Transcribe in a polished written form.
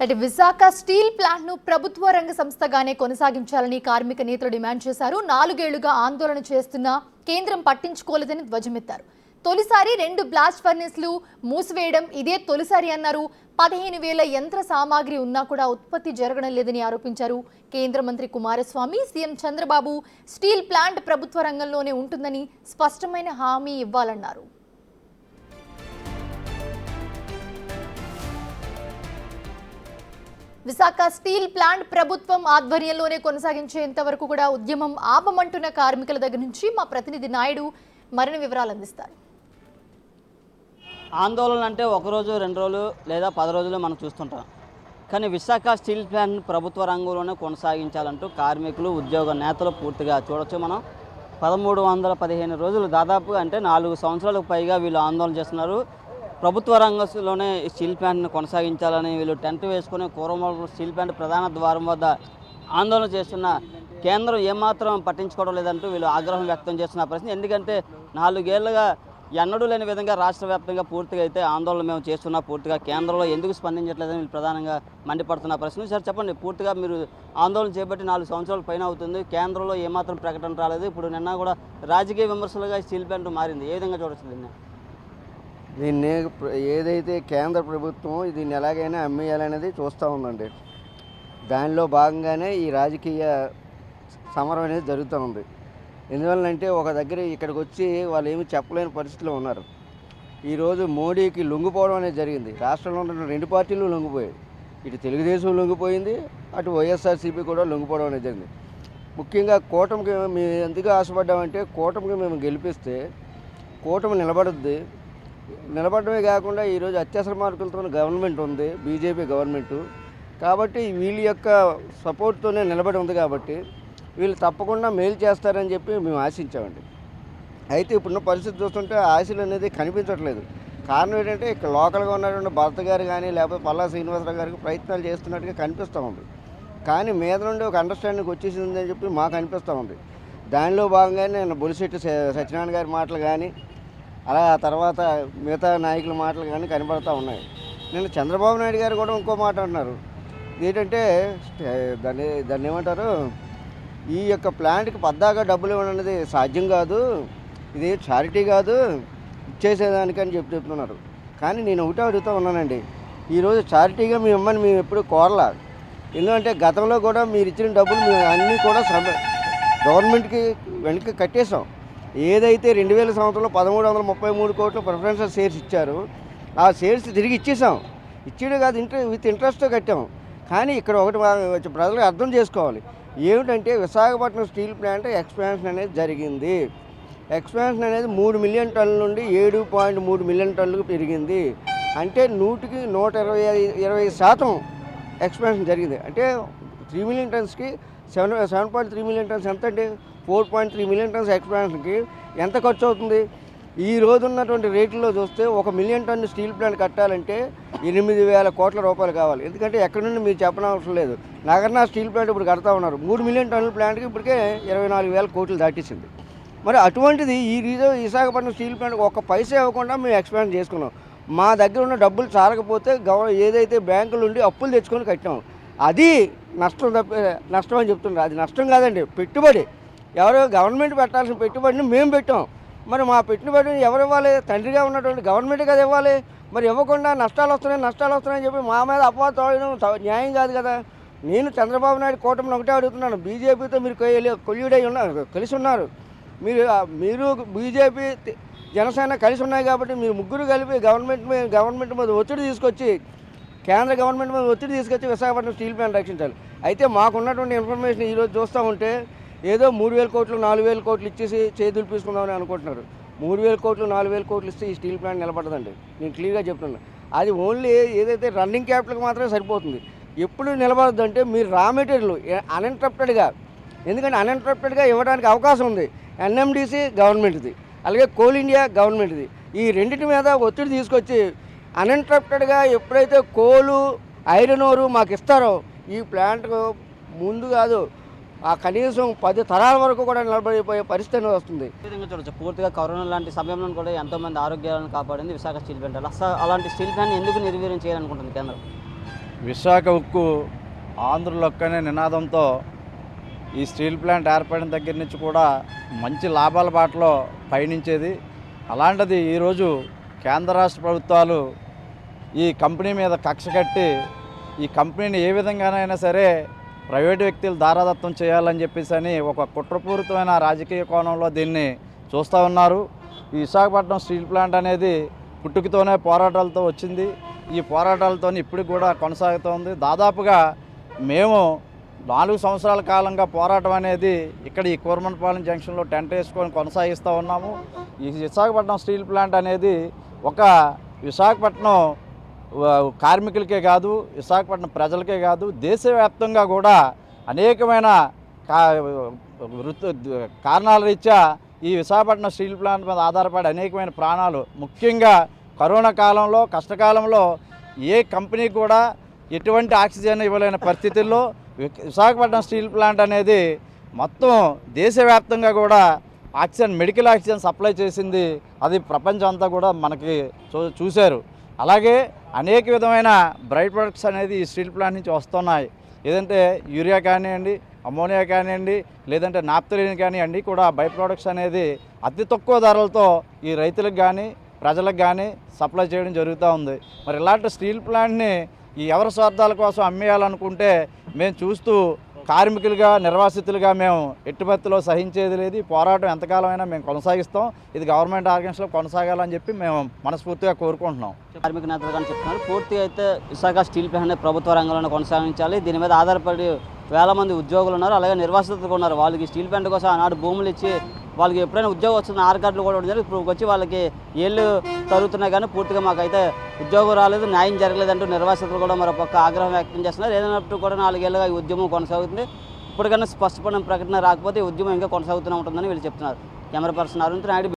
అటు Visakha steel plant ను ప్రభుత్వ రంగ సంస్థగానే కొనసాగించాలని కార్మిక నేతలు డిమాండ్ చేశారు. 4 ఏళ్లుగా ఆందోళన చేస్తున్న కేంద్రం పట్టించుకోలేదని ధ్వజమెత్తారు. తొలిసారి 2 బ్లాస్ట్ ఫర్నేస్లు మూసివేయడం ఇదే తొలిసారి అన్నారు. 15,000 యంత్ర సామాగ్రి ఉన్నా కూడా ఉత్పత్తి జరగడం లేదని ఆరోపించారు. కేంద్ర మంత్రి Kumaraswamy, CM Chandrababu steel plant ప్రభుత్వ రంగంలోనే ఉంటుందని స్పష్టమైన హామీ ఇవ్వాలన్నారు. విశాఖ స్టీల్ ప్లాంట్ ప్రభుత్వం ఆధ్వర్యంలోనే కొనసాగించేంత వరకు కూడా ఉద్యమం ఆపమంటున్న కార్మికుల దగ్గర నుంచి మా ప్రతినిధి నాయుడు మరిన్ని వివరాలు అందిస్తారు. ఆందోళన అంటే 1 రోజు 2 రోజులు లేదా 10 రోజులు మనం చూస్తుంటాం. కానీ విశాఖ స్టీల్ ప్లాంట్ ప్రభుత్వ రంగంలోనే కొనసాగించాలంటూ కార్మికులు, ఉద్యోగ నేతలు పూర్తిగా చూడొచ్చు. మనం 1315 రోజులు దాదాపు అంటే 4 సంవత్సరాలకు పైగా వీళ్ళు ఆందోళన చేస్తున్నారు. ప్రభుత్వ రంగంలోనే స్టీల్ ప్లాంట్ను కొనసాగించాలని వీళ్ళు టెంట్ వేసుకుని కోరమూల స్టీల్ ప్లాంట్ ప్రధాన ద్వారం వద్ద ఆందోళన చేస్తున్న కేంద్రం ఏమాత్రం పట్టించుకోవడం లేదంటూ వీళ్ళు ఆగ్రహం వ్యక్తం చేస్తున్న పరిస్థితి. ఎందుకంటే 4 ఏళ్లుగా ఎన్నడూ లేని విధంగా రాష్ట్ర వ్యాప్తంగా పూర్తిగా అయితే ఆందోళన మేము చేస్తున్నా, పూర్తిగా కేంద్రంలో ఎందుకు స్పందించట్లేదని వీళ్ళు ప్రధానంగా మండిపడుతున్న పరిస్థితి. సార్ చెప్పండి, పూర్తిగా మీరు ఆందోళన చేపట్టి 4 సంవత్సరాల పైన అవుతుంది, కేంద్రంలో ఏమాత్రం ప్రకటన రాలేదు. ఇప్పుడు నిన్న కూడా రాజకీయ విమర్శలుగా స్టీల్ ప్లాంట్ మారింది. ఏ విధంగా చూడొచ్చు దీన్ని? ఏదైతే కేంద్ర ప్రభుత్వం దీన్ని ఎలాగైనా అమ్మేయాలనేది చూస్తూ ఉందండి. దానిలో భాగంగానే ఈ రాజకీయ సమరం అనేది జరుగుతూ ఉంది. ఎందువల్లంటే ఒక దగ్గర ఇక్కడికి వచ్చి వాళ్ళు ఏమి చెప్పలేని పరిస్థితిలో ఉన్నారు. ఈరోజు మోడీకి లొంగిపోవడం అనేది జరిగింది. రాష్ట్రంలో ఉన్న 2 పార్టీలు లొంగిపోయాయి. ఇటు తెలుగుదేశం లొంగిపోయింది, అటు వైఎస్ఆర్సీపీ కూడా లొంగిపోవడం అనేది జరిగింది. ముఖ్యంగా కూటమికి మేము ఎందుకు ఆశపడ్డామంటే, కూటమికి మేము గెలిపిస్తే కూటమి నిలబడమే కాకుండా ఈరోజు అత్యవసర మార్కులతో గవర్నమెంట్ ఉంది, బీజేపీ గవర్నమెంటు. కాబట్టి వీళ్ళ యొక్క సపోర్ట్తోనే నిలబడి ఉంది. కాబట్టి వీళ్ళు తప్పకుండా మేలు చేస్తారని చెప్పి మేము ఆశించామండి. అయితే ఇప్పుడున్న పరిస్థితి చూస్తుంటే ఆశలు అనేది కనిపించట్లేదు. కారణం ఏంటంటే, ఇక్కడ లోకల్గా ఉన్నటువంటి భర్త గారు కానీ లేకపోతే పల్లా శ్రీనివాసరావు గారికి ప్రయత్నాలు చేస్తున్నట్టుగా కనిపిస్తూ ఉంది. కానీ మీద నుండి ఒక అండర్స్టాండింగ్ వచ్చేసిందని చెప్పి మాకు అనిపిస్తూ ఉంది. దానిలో భాగంగానే నేను బొలిశెట్టి సత్యనారాయణ గారి మాటలు కానీ, అలా తర్వాత మిగతా నాయకుల మాటలు కానీ కనబడుతూ ఉన్నాయి. నేను చంద్రబాబు నాయుడు గారు కూడా ఇంకో మాట అంటున్నారు. ఏంటంటే దాన్ని ఏమంటారు, ఈ యొక్క ప్లాంట్కి పద్దాగా డబ్బులు ఇవ్వడం అనేది సాధ్యం కాదు, ఇది చారిటీ కాదు, ఇచ్చేసేదానికని చెప్తున్నారు. కానీ నేను ఒకటే అడుగుతూ ఉన్నానండి, ఈరోజు చారిటీగా మీ అమ్మని మేము ఎప్పుడు కోరలా. ఎందుకంటే గతంలో కూడా మీరు ఇచ్చిన డబ్బులు మేము అన్నీ కూడా గవర్నమెంట్కి వెనక్కి కట్టేసాం. ఏదైతే 2000 సంవత్సరంలో 1333 కోట్ల ప్రిఫరెన్షియల్ షేర్స్ ఇచ్చారు, ఆ షేర్స్ తిరిగి ఇచ్చేసాం. ఇచ్చేది కాదు, విత్ ఇంట్రెస్ట్తో కట్టాం. కానీ ఇక్కడ ఒకటి ప్రజలు అర్థం చేసుకోవాలి. ఏమిటంటే, విశాఖపట్నం స్టీల్ ప్లాంట్ ఎక్స్పాన్షన్ అనేది జరిగింది. ఎక్స్పాన్షన్ అనేది 3 మిలియన్ టన్నుల నుండి 7.3 మిలియన్ టన్నులకు పెరిగింది. అంటే 100కి 120% ఎక్స్పాన్షన్ జరిగింది. అంటే 3 మిలియన్ టన్స్కి 7.3 మిలియన్ టన్స్ ఎంత అంటే 4.3 మిలియన్ టన్స్ ఎక్స్పాన్షన్కి ఎంత ఖర్చు అవుతుంది? ఈ రోజు ఉన్నటువంటి రేట్లలో చూస్తే 1 మిలియన్ టన్ను స్టీల్ ప్లాంట్ కట్టాలంటే 8,000 కోట్ల రూపాయలు కావాలి. ఎందుకంటే ఎక్కడి నుండి మీరు చెప్పనవసరం లేదు. నగర్నా స్టీల్ ప్లాంట్ ఇప్పుడు కడతా ఉన్నారు. 3 మిలియన్ టన్నుల ప్లాంట్కి ఇప్పటికే 24,000 కోట్లు దాటేసింది. మరి అటువంటిది ఈ విశాఖపట్నం స్టీల్ ప్లాంట్ 1 పైసా ఇవ్వకుండా మేము ఎక్స్పాండ్ చేసుకున్నాం. మా దగ్గర ఉన్న డబ్బులు చాలకపోతే ఏదైతే బ్యాంకుల నుండి అప్పులు తెచ్చుకొని కట్టాం, అది నష్టం అని చెప్తున్నారు. అది నష్టం కాదండి, పెట్టుబడి. ఎవరో గవర్నమెంట్ పెట్టాల్సిన పెట్టుబడిని మేము పెట్టాం. మరి మా పెట్టుబడిని ఎవరు ఇవ్వాలి? తండ్రిగా ఉన్నటువంటి గవర్నమెంట్ కదా ఇవ్వాలి. మరి ఇవ్వకుండా నష్టాలు వస్తున్నాయని చెప్పి మా మీద అపవాదం న్యాయం కాదు కదా. నేను చంద్రబాబు నాయుడు కూటమిని ఒకటే అడుగుతున్నాను, బీజేపీతో మీరు కొల్యూడై ఉన్నారు, కలిసి ఉన్నారు. మీరు బీజేపీ జనసేన కలిసి ఉన్నాయి కాబట్టి మీరు ముగ్గురు కలిపి గవర్నమెంట్ మీద ఒత్తిడి తీసుకొచ్చి, కేంద్ర గవర్నమెంట్ మీద ఒత్తిడి తీసుకొచ్చి విశాఖపట్నం స్టీల్ ప్లాంట్ రక్షించాలి. అయితే మాకున్నటువంటి ఇన్ఫర్మేషన్ ఈరోజు చూస్తూ ఉంటే ఏదో 3,000 కోట్లు 4,000 కోట్లు ఇచ్చేసి చేతులు తీసుకుందామని అనుకుంటున్నారు. 3,000 కోట్లు 4,000 కోట్లు ఇస్తే ఈ స్టీల్ ప్లాంట్ నిలబడదండి. నేను క్లియర్గా చెప్తున్నాను. అది ఓన్లీ ఏదైతే రన్నింగ్ క్యాపిటల్కి మాత్రమే సరిపోతుంది. ఎప్పుడు నిలబడద్దు అంటే, మీరు రా మెటీరియల్ అన్ఇంటరప్టెడ్గా, ఎందుకంటే అన్ఇంటరప్టెడ్గా ఇవ్వడానికి అవకాశం ఉంది. ఎన్ఎండిసి గవర్నమెంట్ది, అలాగే కోల్ ఇండియా గవర్నమెంట్ది. ఈ రెండింటి మీద ఒత్తిడి తీసుకొచ్చి అన్ఇంటరప్టెడ్గా ఎప్పుడైతే కోలు, ఐరన్ ఓరు మాకు ఇస్తారో, ఈ ప్లాంట్కు ముందు కాదు కనీసం 10 తరాల వరకు కూడా నిలబడిపోయే పరిస్థితి వస్తుంది. చూడొచ్చు, పూర్తిగా కరోనా లాంటి సమయంలో కూడా ఎంతోమంది ఆరోగ్యాలను కాపాడింది విశాఖ స్టీల్ ప్లాంట్. అలాంటి స్టీల్ ప్లాంట్ ఎందుకు నిర్వీర్యం చేయాలనుకుంటుంది కేంద్రం? విశాఖ ఉక్కు ఆంధ్రుల హక్కు అనే నినాదంతో ఈ స్టీల్ ప్లాంట్ ఏర్పడిన దగ్గర నుంచి కూడా మంచి లాభాల బాటలో పయనించేది. అలాంటిది ఈరోజు కేంద్ర రాష్ట్ర ప్రభుత్వాలు ఈ కంపెనీ మీద కక్ష కట్టి ఈ కంపెనీని ఏ విధంగానైనా సరే ప్రైవేటు వ్యక్తులు దారాదత్తం చేయాలని చెప్పేసి అని ఒక కుట్రపూరితమైన రాజకీయ కోణంలో దీన్ని చూస్తూ ఉన్నారు. ఈ విశాఖపట్నం స్టీల్ ప్లాంట్ అనేది పుట్టుకతోనే పోరాటాలతో వచ్చింది. ఈ పోరాటాలతో ఇప్పటికి కూడా కొనసాగుతోంది. దాదాపుగా మేము 4 సంవత్సరాల కాలంగా పోరాటం అనేది ఇక్కడ ఈ కూరమనపాలెం జంక్షన్లో టెంట్ వేసుకొని కొనసాగిస్తూ ఉన్నాము. ఈ విశాఖపట్నం స్టీల్ ప్లాంట్ అనేది ఒక విశాఖపట్నం కార్మికులకే కాదు, విశాఖపట్నం ప్రజలకే కాదు, దేశవ్యాప్తంగా కూడా అనేకమైన కారణాల రీత్యా ఈ విశాఖపట్నం స్టీల్ ప్లాంట్ మీద ఆధారపడి అనేకమైన ప్రాణాలు, ముఖ్యంగా కరోనా కాలంలో కష్టకాలంలో ఏ కంపెనీ కూడా ఎటువంటి ఆక్సిజన్ ఇవ్వలేని పరిస్థితుల్లో విశాఖపట్నం స్టీల్ ప్లాంట్ అనేది మొత్తం దేశవ్యాప్తంగా కూడా ఆక్సిజన్, మెడికల్ ఆక్సిజన్ సప్లై చేసింది. అది ప్రపంచం అంతా కూడా మనకి చూశారు. అలాగే అనేక విధమైన బ్రైట్ ప్రొడక్ట్స్ అనేది ఈ స్టీల్ ప్లాంట్ నుంచి వస్తున్నాయి. ఏదంటే యూరియా కానివ్వండి, అమోనియా కానివ్వండి, లేదంటే నాప్థలిన్ కానివ్వండి, కూడా బై ప్రొడక్ట్స్ అనేది అతి తక్కువ ధరలతో ఈ రైతులకు కానీ ప్రజలకు కానీ సప్లై చేయడం జరుగుతూ ఉంది. మరి ఇలాంటి స్టీల్ ప్లాంట్ని ఈ ఎవరి స్వార్థాల కోసం అమ్మేయాలనుకుంటే మేము చూస్తూ కార్మికులుగా, నిర్వాసితులుగా మేము ఎట్టుబత్తులో సహించేది లేదు. ఈ పోరాటం ఎంతకాలమైనా మేము కొనసాగిస్తాం. ఇది గవర్నమెంట్ ఆర్గనైజేషన్లో కొనసాగాలని చెప్పి మేము మనస్ఫూర్తిగా కోరుకుంటున్నాం. కార్మిక నేతలు కానీ చెప్తున్నారు, పూర్తిగా అయితే విశాఖ స్టీల్ ప్లాంట్ ప్రభుత్వ రంగంలోనే కొనసాగించాలి. దీని మీద ఆధారపడి వేల మంది ఉద్యోగులు ఉన్నారు, అలాగే నిర్వాసితులు ఉన్నారు. వాళ్ళకి స్టీల్ ప్లాంట్ కోసం ఆనాడు భూములు ఇచ్చి వాళ్ళకి ఎప్పుడైనా ఉద్యోగం వస్తుంది, ఆర్ కార్డులు కూడా ఉండదు. ఇప్పుడు వచ్చి వాళ్ళకి ఏళ్ళు తరుగుతున్నాయి కానీ పూర్తిగా మాకైతే ఉద్యోగం రాలేదు, న్యాయం జరగలేదంటూ నిర్వాసితులు కూడా మరో పక్క ఆగ్రహం వ్యక్తం చేస్తున్నారు. ఏదైనప్పుడు కూడా 4 ఏళ్ళుగా ఈ ఉద్యమం కొనసాగుతుంది. ఇప్పటికన్నా స్పష్టమైన ప్రకటన రాకపోతే ఈ ఉద్యమం ఇంకా కొనసాగుతూనే ఉంటుందని వీళ్ళు చెప్తున్నారు. Camera person Arun Naidu.